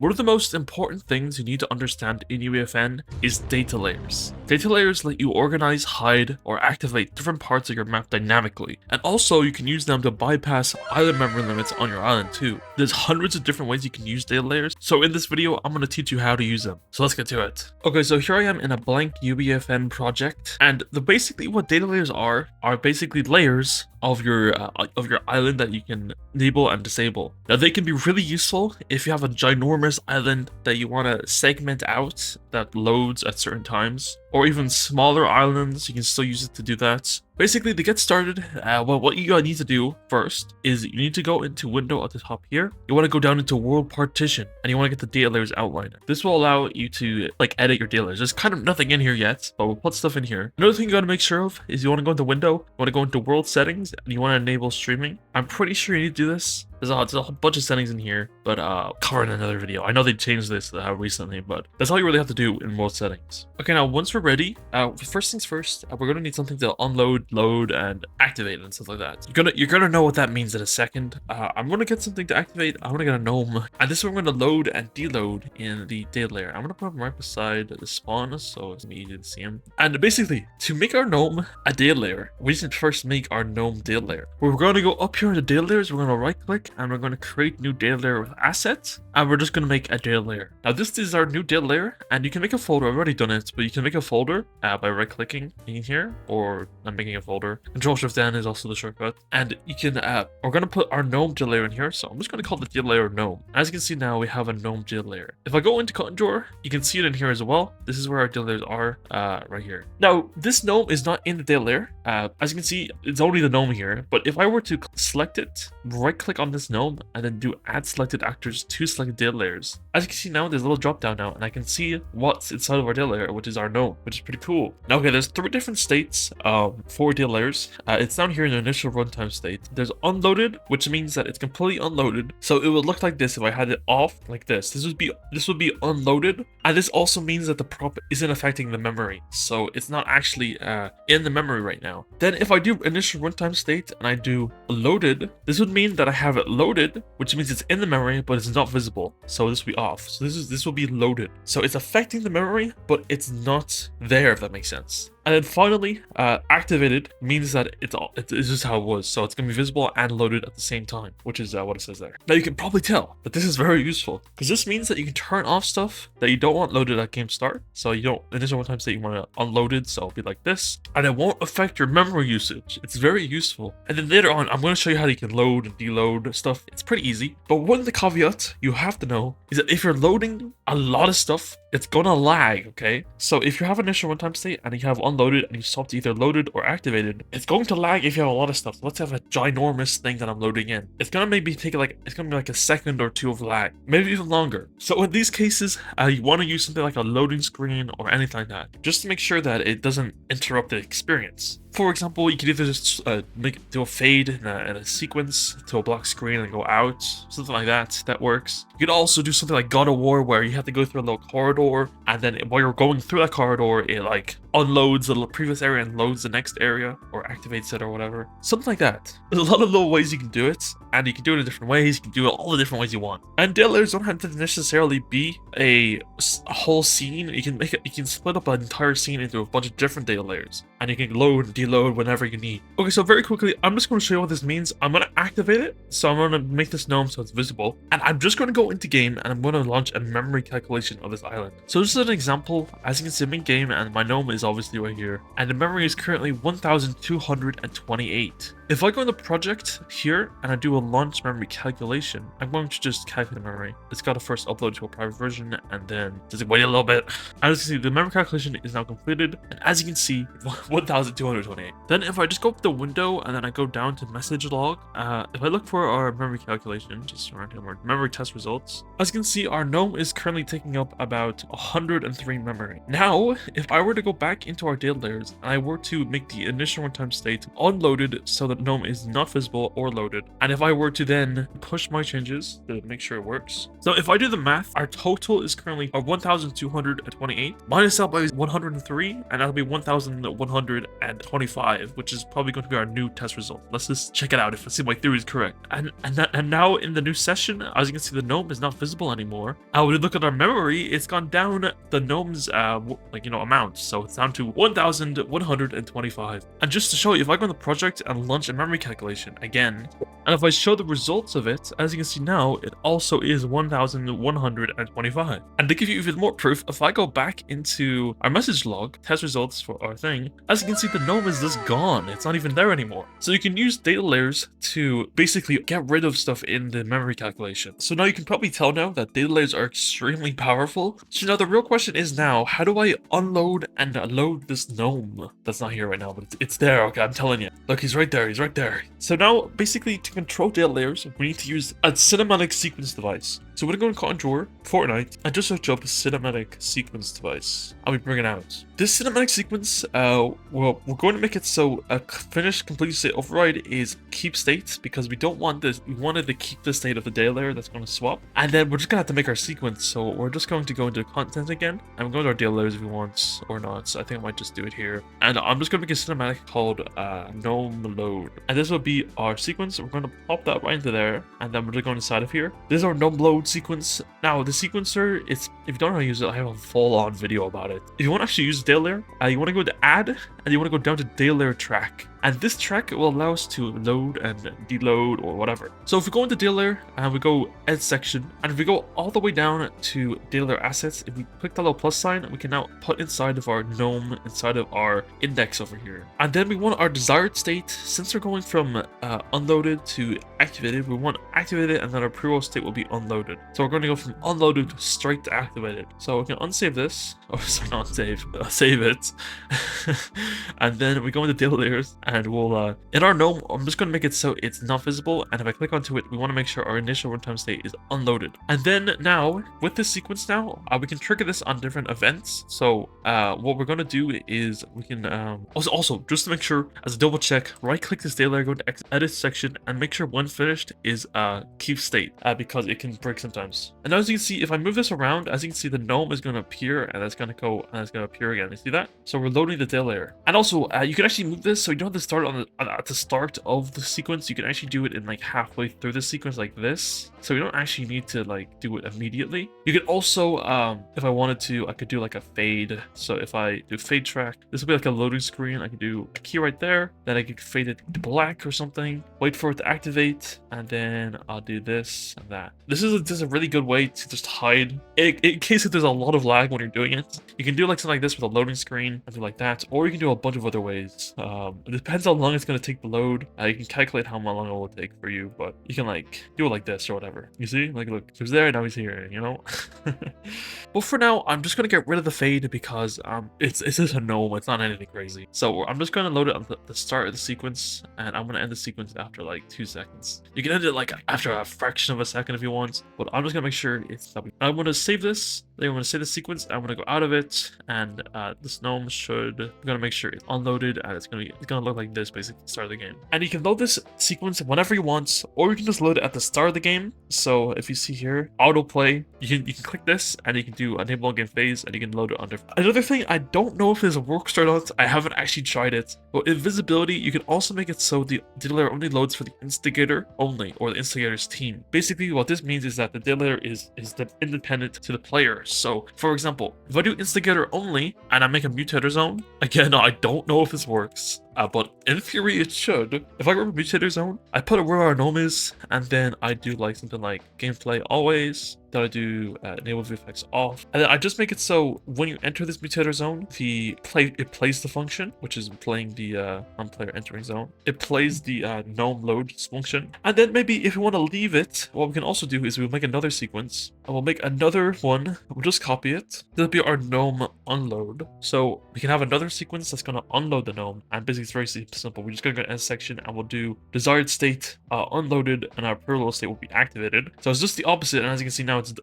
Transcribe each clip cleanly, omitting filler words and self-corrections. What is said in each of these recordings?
One of the most important things you need to understand in UEFN is data layers. Data layers let you organize, hide, or activate different parts of your map dynamically, and also you can use them to bypass island memory limits on your island too. There's hundreds of different ways you can use data layers, so in this video I'm going to teach you how to use them. So let's get to it. Okay, so here I am in a blank UEFN project, and basically what data layers are basically layers of your island that you can enable and disable. Now they can be really useful if you have a ginormous island that you want to segment out that loads at certain times, or even smaller islands, you can still use it to do that. Basically, to get started, well, what you need to do first is you need to go into window at the top here. You want to go down into world partition, and you want to get the data layers outliner. This will allow you to edit your data layers. There's kind of nothing in here yet, but we'll put stuff in here. Another thing you got to make sure of is you want to go into window, you want to go into world settings, and you want to enable streaming. I'm pretty sure you need to do this. There's a whole bunch of settings in here, but I'll cover in another video. I know they changed this recently, but that's all you really have to do in world settings. Okay, now once we're ready, first things first, we're gonna need something to unload, load, and activate and stuff like that. You're gonna know what that means in a second. I'm gonna get something to activate. I'm gonna get a gnome, and this is what we're gonna load and deload in the data layer. I'm gonna put him right beside the spawn, so it's gonna be easy to see him. And basically, to make our gnome a data layer, we need to first make our gnome data layer. We're gonna go up here in the data layers. We're gonna right click. And we're going to create new data layer with assets, and we're just going to make a data layer. Now this is our new data layer, and you can make a folder. I've already done it, but you can make a folder by right clicking in here, or I'm making a folder. Control-Shift-N is also the shortcut, and you can we're going to put our gnome data layer in here, so I'm just going to call the data layer gnome. As you can see now, we have a gnome data layer. If I go into content drawer, you can see it in here as well. This is where our data layers are, right here. Now this gnome is not in the data layer. As you can see, it's only the gnome here, but if I were to select it, right click on this gnome, and then do add selected actors to selected data layers. As you can see now, there's a little drop down now, and I can see what's inside of our data layer, which is our gnome, which is pretty cool. Now, okay, there's 3 different states for data layers. It's down here in the initial runtime state. There's unloaded, which means that it's completely unloaded. So it would look like this if I had it off like this. This would be unloaded, and this also means that the prop isn't affecting the memory. So it's not actually in the memory right now. Then if I do initial runtime state and I do loaded, this would mean that I have it loaded, which means it's in the memory, but it's not visible. So this will be off. So this will be loaded. So it's affecting the memory, but it's not there, if that makes sense. And then finally, activated means that it's just how it was. So it's going to be visible and loaded at the same time, which is what it says there. Now you can probably tell that this is very useful, because this means that you can turn off stuff that you don't want loaded at game start. So you don't, initial one time state, you want it unloaded, so it'll be like this. And it won't affect your memory usage. It's very useful. And then later on, I'm going to show you how you can load and deload stuff. It's pretty easy. But one of the caveats you have to know is that if you're loading a lot of stuff, it's gonna lag, okay? So if you have initial runtime state and you have unloaded and you swap to either loaded or activated, it's going to lag if you have a lot of stuff. Let's have a ginormous thing that I'm loading in. It's gonna maybe take it's gonna be like a second or 2 of lag, maybe even longer. So in these cases, you want to use something like a loading screen or anything like that, just to make sure that it doesn't interrupt the experience. For example, you could either just do a fade in a sequence to a black screen and go out, something like that. That works. You could also do something like God of War, where you have to go through a little corridor, and then while you're going through that corridor, it unloads the previous area and loads the next area, or activates it or whatever. Something like that. There's a lot of little ways you can do it, and you can do it in different ways. You can do it all the different ways you want. And data layers don't have to necessarily be a whole scene. You can split up an entire scene into a bunch of different data layers, and you can load and deload whenever you need. Okay, so very quickly, I'm just going to show you what this means. I'm going to activate it, so I'm going to make this gnome so it's visible, and I'm just going to go into game, and I'm going to launch a memory calculation of this island. So this is an example. As you can see, I'm in game, and my gnome is obviously right here, and the memory is currently 1228. If I go in the project here and I do a launch memory calculation, I'm going to just calculate the memory. It's got to first upload to a private version, and then just wait a little bit. As you can see, the memory calculation is now completed, and as you can see, 1228. Then if I just go up the window and then I go down to message log, if I look for our memory calculation, just around here, memory test results, as you can see, our gnome is currently taking up about 103 memory. Now, if I were to go back into our data layers and I were to make the initial runtime state unloaded so that GNOME is not visible or loaded. And if I were to then push my changes to make sure it works. So if I do the math, our total is currently 1,228 minus out by 103, and that'll be 1,125, which is probably going to be our new test result. Let's just check it out if I see my theory is correct. And now in the new session, as you can see, the GNOME is not visible anymore. When we look at our memory, it's gone down the GNOME's amount, so it's down to 1,125. And just to show you, if I go on the project and launch a memory calculation again, and if I show the results of it, as you can see now, it also is 1,125. And to give you even more proof, if I go back into our message log, test results for our thing, as you can see, the GNOME is just gone. It's not even there anymore. So you can use data layers to basically get rid of stuff in the memory calculation. So now you can probably tell now that data layers are extremely powerful. So now the real question is now, how do I unload and load this GNOME? That's not here right now, but it's there. Okay, I'm telling you. Look, he's right there. He's right there. So now, basically, to control data layers, we need to use a cinematic sequence device. So we're going to go in Contour, Fortnite, and just search up a cinematic sequence device, and we bring it out. This cinematic sequence, well, we're going to make it so a finished complete state override is keep state, because we don't want this. We wanted to keep the state of the data layer that's going to swap, and then we're just going to have to make our sequence. So we're just going to go into content again, and we're going to our data layers if we want or not. So I think I might just do it here, and I'm just going to make a cinematic called GNOME load, and this will be our sequence. We're going to pop that right into there, and then we're just going inside of here. This is our GNOME load sequence. Now the sequencer, if you don't know how to use it, I have a full-on video about it. If you want to actually use data layer, you want to go to add, and you want to go down to data layer track. And this track will allow us to load and deload or whatever. So if we go into data layer and we go edit section, and if we go all the way down to data layer assets, if we click that little plus sign, we can now put inside of our GNOME, inside of our index over here. And then we want our desired state. Since we're going from unloaded to activated, we want activated, and then our pre-roll state will be unloaded. So we're going to go from unloaded straight to activated. So we can unsave this. Oh, sorry, not save. Save it. And then we go into data layers, and we'll in our GNOME, I'm just going to make it so it's not visible, and if I click onto it, we want to make sure our initial runtime state is unloaded. And then now with this sequence now, we can trigger this on different events. So what we're going to do is we can also just to make sure, as a double check, right click this data layer, go to edit section, and make sure when finished is keep state, because it can break sometimes. And as you can see, if I move this around, as you can see, the GNOME is going to appear, and it's going to go, and it's going to appear again. You see that? So we're loading the data layer. And also you can actually move this, so you don't have to start at the start of the sequence. You can actually do it in like halfway through the sequence like this, so you don't actually need to like do it immediately. You could also if I wanted to, I could do like a fade. So if I do fade track, this will be like a loading screen. I could do a key right there, then I could fade it to black or something, wait for it to activate, and then I'll do this and that. This is a really good way to just hide in case if there's a lot of lag when you're doing it. You can do like something like this with a loading screen, something like that, or you can do a bunch of other ways. It depends how long it's going to take to load. You can calculate how long it will take for you, but you can like do it like this or whatever. You see, like look, he was there, now he's here, you know. But for now, I'm just going to get rid of the fade because it's just a GNOME. It's not anything crazy. So I'm just going to load it on the start of the sequence, and I'm going to end the sequence after like 2 seconds. You can end it like after a fraction of a second if you want, but I'm just going to make sure it's double. I'm going to save this. Then I'm going to save the sequence. I'm going to go out of it, and this GNOME should. I'm going to make sure it's unloaded, and it's going to look like this basically at the start of the game. And you can load this sequence whenever you want, or you can just load it at the start of the game. So if you see here, autoplay, you can click this, and you can do enable on game phase, and you can load it under. Another thing, I don't know if this works or not. I haven't actually tried it. But invisibility, you can also make it so the data layer only loads for the instigator only, or the instigator's team. Basically, what this means is that the data layer is independent to the player. So, for example, if I do instigator only and I make a mutator zone, again, I don't know if this works. But in theory, it should. If I remember mutator zone, I put it where our GNOME is, and then I do like something like gameplay always. Then I do enable VFX off, and then I just make it so when you enter this mutator zone, it plays the function, which is playing the non-player entering zone. It plays the GNOME load function, and then maybe if we want to leave it, what we can also do is we'll make another sequence, and we'll make another one. We'll just copy it. That'll be our GNOME unload. So we can have another sequence that's gonna unload the GNOME, and basically it's very simple. We're just gonna go to end section, and we'll do desired state unloaded, and our parallel state will be activated. So it's just the opposite, and as you can see now, it's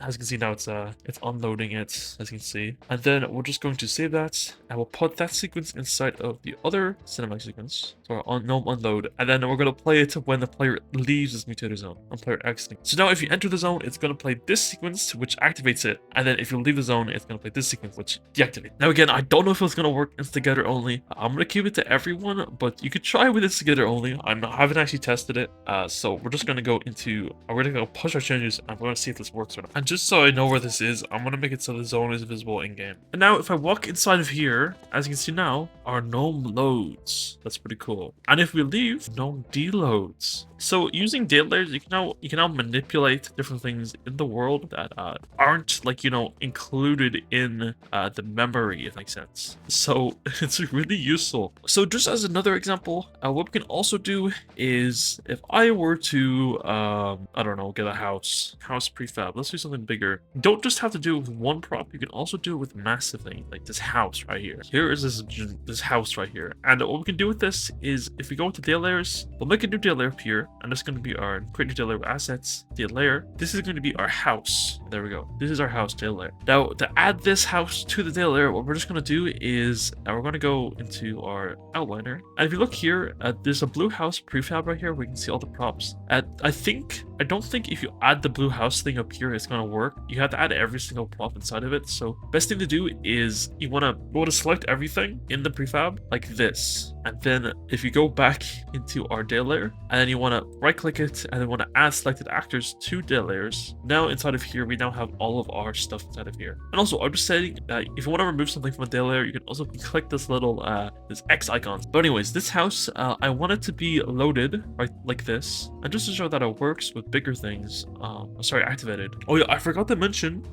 as you can see now it's unloading it, as you can see. And then we're just going to save that, and we'll put that sequence inside of the other cinematic sequence. So our GNOME unload, and then we're gonna play it when the player leaves this mutator zone on player exiting. So now if you enter the zone, it's gonna play this sequence which activates it, and then if you leave the zone, it's gonna play this sequence which deactivates. Now again, I don't know if it's gonna work instigator only. I'm gonna keep it to everyone, but you could try with instigator only. I haven't actually tested it, so we're just gonna go into, we're gonna go push our changes, and we're gonna see if this works or not. And just so I know where this is, I'm gonna make it so the zone is visible in game. And now if I walk inside of here, as you can see now, our GNOME loads. That's pretty cool. And if we leave, GNOME deloads. So using data layers, you can now manipulate different things in the world that aren't, like, you know, included in the memory, if that makes sense. So it's really useful. So just as another example, what we can also do is if I were to I don't know, get a house prefab. Let's do something bigger. You don't just have to do it with one prop. You can also do it with massive things, like this house right here. Here is this house right here. And what we can do with this is if we go into data layers, we'll make a new data layer up here, and it's going to be our create new data layer with assets, data layer. This is going to be our house. There we go. This is our house data layer. Now to add this house to the data layer, what we're just going to do is we're going to go into our outliner. And if you look here, there's a blue house prefab right here. We can see all the props. I don't think if you add the blue house thing up here, it's going to work. You have to add every single prop inside of it. So best thing to do is you want to select everything in the prefab like this. And then if you go back into our data layer, and then you want to right click it, and then want to add selected actors to data layers. Now inside of here, we now have all of our stuff inside of here. And also I'm just saying, if you want to remove something from a data layer, you can also click this little this X icon. But anyways, this house, I want it to be loaded right like this. And just to show that it works with bigger things, activated. Oh yeah, I forgot to mention,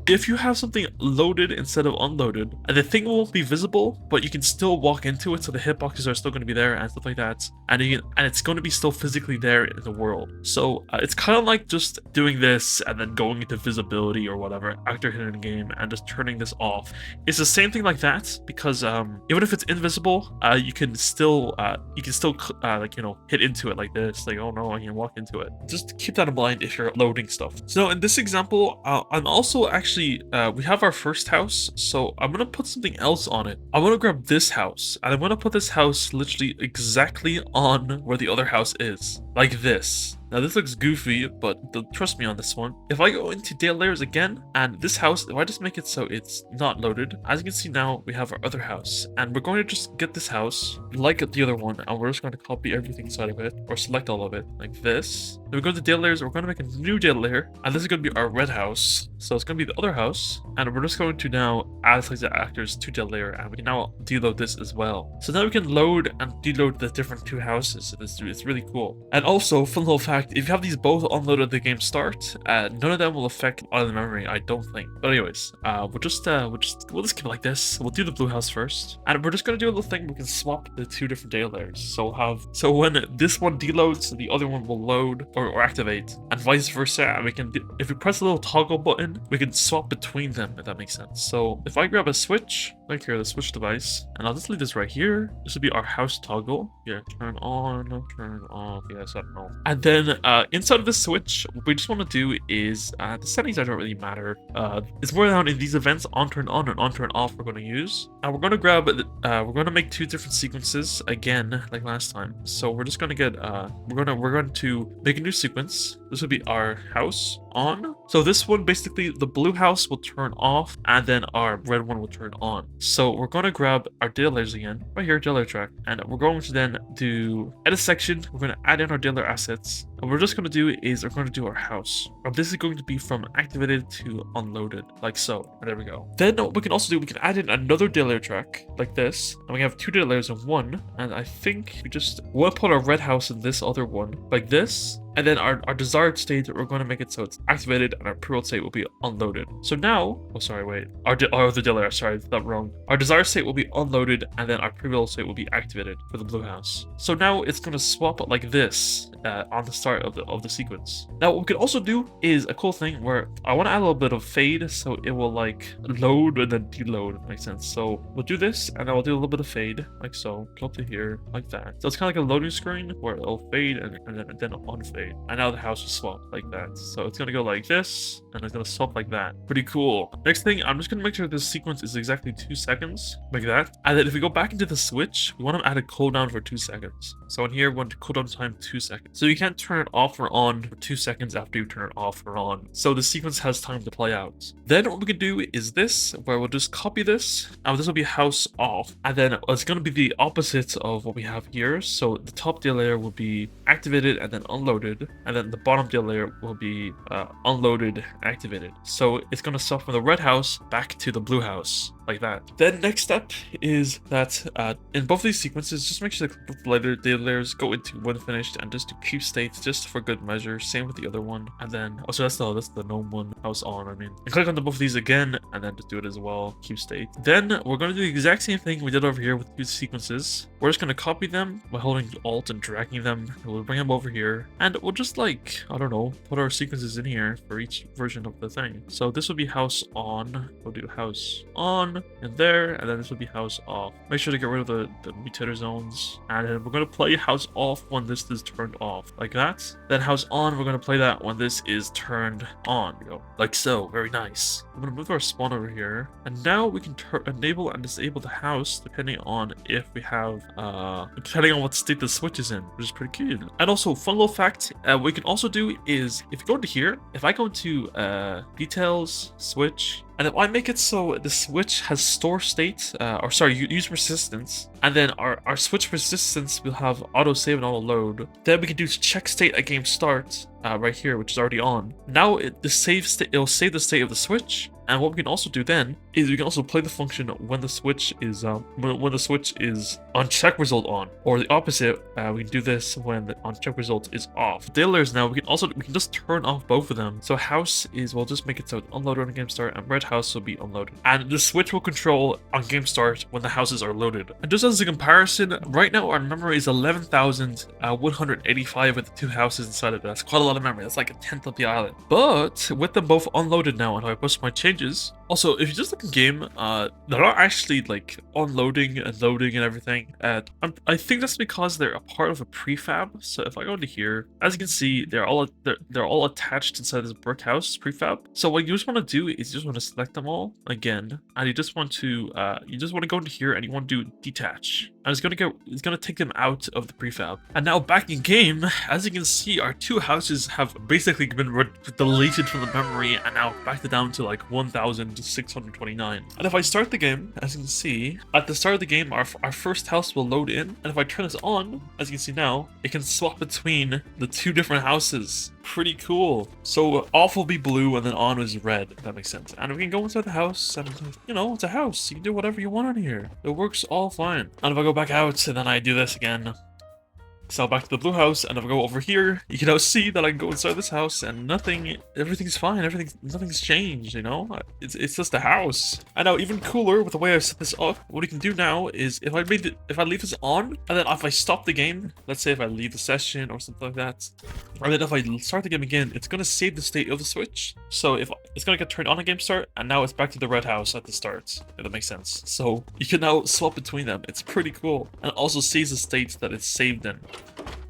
if you have something loaded instead of unloaded, and the thing won't be visible, but you can still walk into it, so the hitboxes are still going to be there and stuff like that, and it's going to be still physically there in the world. So it's kind of like just doing this and then going into visibility or whatever after hitting the game and just turning this off. It's the same thing like that, because even if it's invisible, you can still like, you know, hit into it like this, like, oh no, I can walk into it. Just keep that in mind if you're loading stuff. So in this example, I'm also actually we have our first house, so I'm gonna put something else on it. I'm gonna grab this house, and I'm gonna put this house literally exactly on where the other house is, like this. Now this looks goofy, but trust me on this one. If I go into data layers again, and this house, if I just make it so it's not loaded, as you can see now, we have our other house. And we're going to just get this house, like the other one, and we're just going to copy everything inside of it, or select all of it, like this. Then we go to data layers, we're going to make a new data layer, and this is going to be our red house. So it's going to be the other house, and we're just going to now add selected actors to data layer, and we can now deload this as well. So now we can load and deload the different two houses. It's really cool. And also, fun little fact, if you have these both unloaded at the game start, none of them will affect all of the memory, I don't think. But anyways, we'll just keep it like this. We'll do the blue house first, and we're just gonna do a little thing. We can swap the two different data layers. So when this one deloads, the other one will load or activate, and vice versa. And we can, if we press the little toggle button, we can swap between them, if that makes sense. So if I grab a switch, like here, the switch device, and I'll just leave this right here. This would be our house toggle. Yeah, turn on, turn off. Yes, I don't know. And then inside of the switch, what we just want to do is the settings don't really matter. It's more down in these events, on, turn on, and on, turn off. We're going to use. And we're going to grab. We're going to make two different sequences again, like last time. So we're just going to get. We're going to make a new sequence. This will be our house on. So this one, basically, the blue house will turn off, and then our red one will turn on. So we're going to grab our data layers again, right here, data layer track, and we're going to then do edit section. We're going to add in our data layer assets. And what we're just going to do is we're going to do our house. This is going to be from activated to unloaded, like so. And there we go. Then what we can also do, we can add in another data layer track, like this. And we have two data layers in one. And I think we'll put our red house in this other one, like this. And then our desired state, we're going to make it so it's activated, and our pre-roll state will be unloaded. So now, oh sorry, wait, our other data layer, sorry, that's wrong. Our desired state will be unloaded, and then our pre-roll state will be activated for the blue house. So now it's going to swap like this on the start of the sequence. Now what we can also do is a cool thing where I want to add a little bit of fade, so it will like load and then deload, if that makes sense. So we'll do this, and then we'll do a little bit of fade, like so, go up to here, like that. So it's kind of like a loading screen where it'll fade and then unfade. great. And now the house is swapped like that. So it's gonna go like this, and it's gonna swap like that. Pretty cool. Next thing, I'm just gonna make sure this sequence is exactly 2 seconds, like that. And then if we go back into the switch, we want to add a cooldown for 2 seconds. So in here, we want to cooldown time 2 seconds. So you can't turn it off or on for 2 seconds after you turn it off or on. So the sequence has time to play out. Then what we can do is this, where we'll just copy this, and this will be house off. And then it's gonna be the opposite of what we have here. So the top DL layer will be activated and then unloaded, and then the bottom DL layer will be unloaded, activated. So it's gonna swap from the red house back to the blue house, like that. Then next step is that in both these sequences, just make sure the later data layers go into when finished, and just do keep state just for good measure. Same with the other one. And then also that's the GNOME one, house on, I mean. And click on both of these again, and then just do it as well, keep state. Then we're gonna do the exact same thing we did over here with two sequences. We're just gonna copy them by holding Alt and dragging them. We'll bring them over here, and we'll just like, I don't know, put our sequences in here for each version of the thing. So this would be house on. We'll do house on and there, and then this would be house off. Make sure to get rid of the mutator zones, and then we're gonna play house off when this is turned off, like that. Then house on, we're gonna play that when this is turned on, like so. Very nice. I'm gonna move our spawn over here, and now we can enable and disable the house depending on if we have depending on what state the switch is in, which is pretty cool. And also, fun little fact, what we can also do is if you go into here, if I go into details, switch, and if I make it so the switch has store state, or sorry, use persistence, and then our switch persistence will have auto save and auto load. Then we can do check state at game start, right here, which is already on. Now it'll save the state of the switch. And what we can also do then is we can also play the function when the switch is when the switch is on check result on, or the opposite. We can do this when the on check result is off. Data layers now we can just turn off both of them. So house is, we'll just make it so it's unloaded on game start, and red house will be unloaded. And the switch will control on game start when the houses are loaded. And just as a comparison, right now our memory is 11,185 with the two houses inside of it. That's quite a lot of memory. That's like a tenth of the island. But with them both unloaded now, and if I push my changes. Also, if you just look in game, they're not actually like unloading and loading and everything. I think that's because they're a part of a prefab. So if I go into here, as you can see, they're all attached inside this brick house prefab. So what you just want to do is you just want to select them all again, and you just want to go into here and you want to do detach. And it's gonna take them out of the prefab. And now back in game, as you can see, our two houses have basically been deleted from the memory and now back down to like 1,629. And if I start the game, as you can see, at the start of the game, our first house will load in. And if I turn this on, as you can see now, it can swap between the two different houses. Pretty cool. So off will be blue and then on is red, if that makes sense. And we can go inside the house and, you know, it's a house. You can do whatever you want in here. It works all fine. And if I go back out and then I do this again, so back to the blue house, and if I go over here, you can now see that I can go inside this house and everything's fine, nothing's changed, you know? It's just a house. And now even cooler with the way I've set this up, what we can do now is if I leave this on, and then if I stop the game, let's say if I leave the session or something like that, and then if I start the game again, it's gonna save the state of the switch. So if it's gonna get turned on at game start, and now it's back to the red house at the start, if that makes sense. So you can now swap between them. It's pretty cool. And it also saves the state that it's saved in.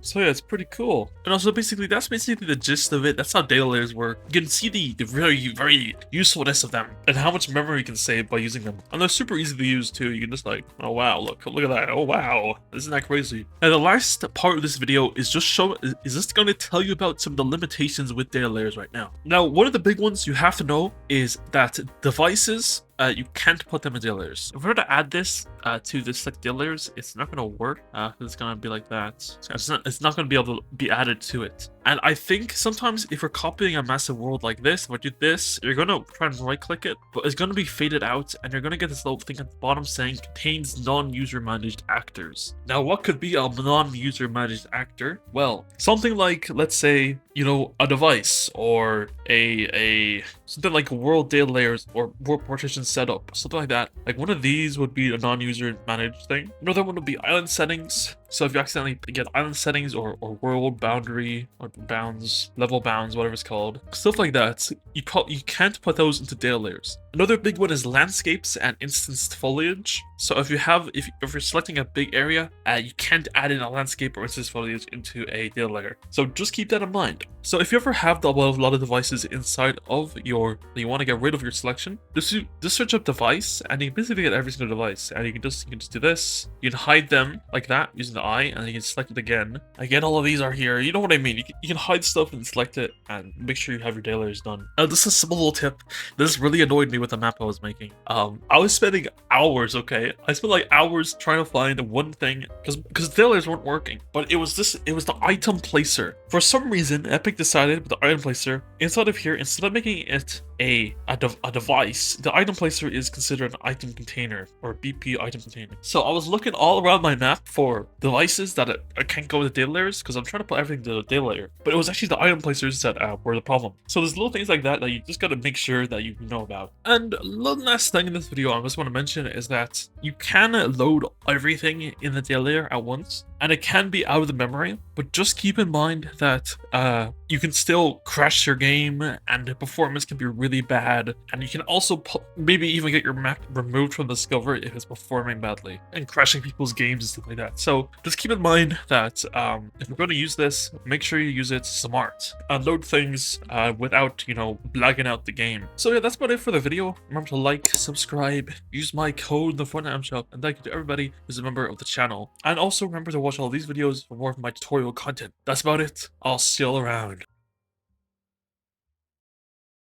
So yeah, it's pretty cool. And also that's basically the gist of it. That's how data layers work. You can see the very, very usefulness of them and how much memory you can save by using them. And they're super easy to use too. You can just like, oh wow, look at that. Oh wow, isn't that crazy? And the last part of this video is just just going to tell you about some of the limitations with data layers right now. Now, one of the big ones you have to know is that devices, you can't put them in data layers. If we were to add this to the select data layers, it's not going to work. It's going to be like that. It's not going to be able to be added to it. And I think sometimes if you're copying a massive world like this, if I do this, you're going to try and right click it, but it's going to be faded out, and you're going to get this little thing at the bottom saying contains non-user managed actors. Now, what could be a non-user managed actor? Well, something like, let's say, you know, a device or something like world data layers or world partition setup, something like that. Like one of these would be a non-user managed thing. Another one would be island settings. So if you accidentally get island settings or world boundary or bounds, level bounds, whatever it's called, stuff like that, you can't put those into data layers. Another big one is landscapes and instanced foliage. So if you're selecting a big area, you can't add in a landscape or instanced foliage into a data layer. So just keep that in mind. So if you ever have a lot of devices inside of you want to get rid of your selection, just search up device, and you can basically get every single device, and you can just do this. You can hide them like that using the eye, and you can select it again. Again, all of these are here. You know what I mean? You can hide stuff and select it, and make sure you have your data layers done. Now, this is a simple little tip. This really annoyed me with the map I was making. I was spending hours. Okay, I spent like hours trying to find one thing because data layers weren't working. But it was the item placer. For some reason, Epic decided with the item placer inside of here, instead of making it a device, the item placer is considered an item container or BP item container. So I was looking all around my map for devices that I can't go with the data layers because I'm trying to put everything to the data layer, but it was actually the item placers that were the problem. So there's little things like that you just got to make sure that you know about. And one last thing in this video I just want to mention is that you can load everything in the data layer at once, and it can be out of the memory, but just keep in mind that you can still crash your game and the performance can be really bad, and you can also maybe even get your map removed from the server if it's performing badly and crashing people's games and stuff like that. So just keep in mind that if you're going to use this, make sure you use it smart and load things without, blagging out the game. So yeah, that's about it for the video. Remember to like, subscribe, use my code in the Fortnite shop, and thank you to everybody who's a member of the channel. And also remember to watch all these videos for more of my tutorial content. That's about it. I'll see you all around.